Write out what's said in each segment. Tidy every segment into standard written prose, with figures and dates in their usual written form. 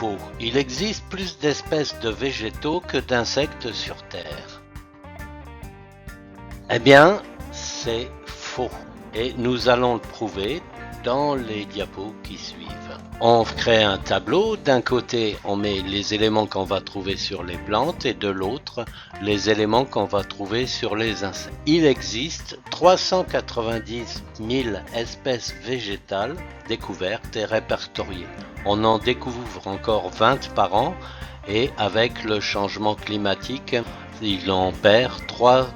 faux? Il existe plus d'espèces de végétaux que d'insectes sur Terre. Eh bien, c'est faux. Et nous allons le prouver dans les diapos qui suivent. On crée un tableau. D'un côté, on met les éléments qu'on va trouver sur les plantes et de l'autre, les éléments qu'on va trouver sur les insectes. Il existe 390 000 espèces végétales découvertes et répertoriées. On en découvre encore 20 par an et avec le changement climatique, il en perd 3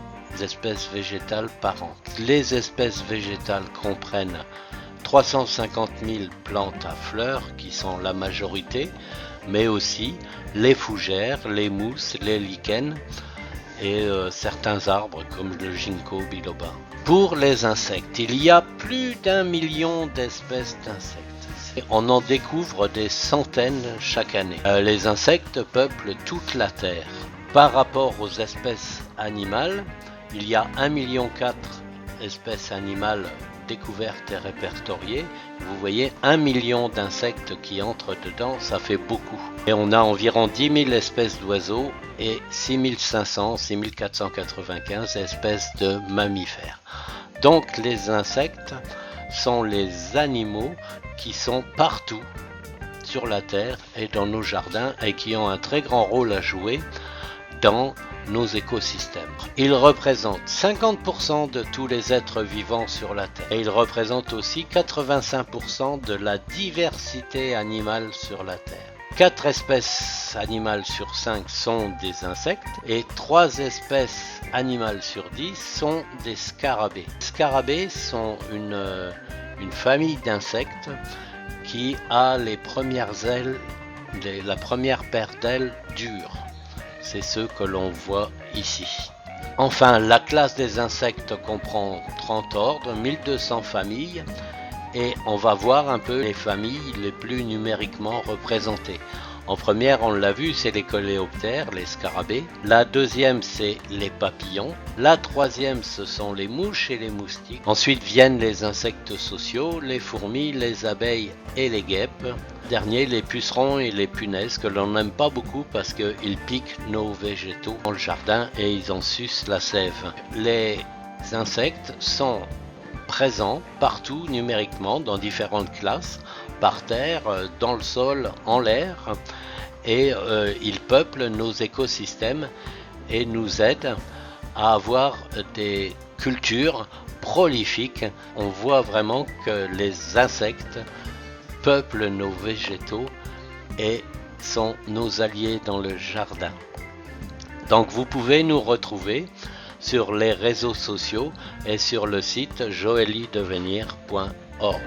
espèces végétales par an. Les espèces végétales comprennent 350 000 plantes à fleurs qui sont la majorité, mais aussi les fougères, les mousses, les lichens et certains arbres comme le ginkgo biloba. Pour les insectes, il y a plus d'1 million d'espèces d'insectes. On en découvre des centaines chaque année. Les insectes peuplent toute la Terre. Par rapport aux espèces animales, il y a 1,4 million d'espèces animales découvertes et répertoriées. Vous voyez 1 million d'insectes qui entrent dedans, ça fait beaucoup. Et on a environ 10 000 espèces d'oiseaux et 6495 espèces de mammifères. Donc les insectes sont les animaux qui sont partout sur la Terre et dans nos jardins et qui ont un très grand rôle à jouer dans nos écosystèmes. Ils représentent 50% de tous les êtres vivants sur la Terre et ils représentent aussi 85% de la diversité animale sur la Terre. 4 espèces animales sur 5 sont des insectes et 3 espèces animales sur 10 sont des scarabées. Les scarabées sont une famille d'insectes qui a les premières ailes, la première paire d'ailes dures. C'est ceux que l'on voit ici. Enfin, la classe des insectes comprend 30 ordres, 1200 familles et on va voir un peu les familles les plus numériquement représentées. En première, on l'a vu, c'est les coléoptères, les scarabées. La deuxième, c'est les papillons. La troisième, ce sont les mouches et les moustiques. Ensuite viennent les insectes sociaux, les fourmis, les abeilles et les guêpes. Dernier, les pucerons et les punaises que l'on n'aime pas beaucoup parce qu'ils piquent nos végétaux dans le jardin et ils en sucent la sève. Les insectes sont présents partout numériquement dans différentes classes, par terre, dans le sol, en l'air et ils peuplent nos écosystèmes et nous aident à avoir des cultures prolifiques. On voit vraiment que les insectes peuplent nos végétaux et sont nos alliés dans le jardin. Donc vous pouvez nous retrouver sur les réseaux sociaux et sur le site joeliedevenir.org.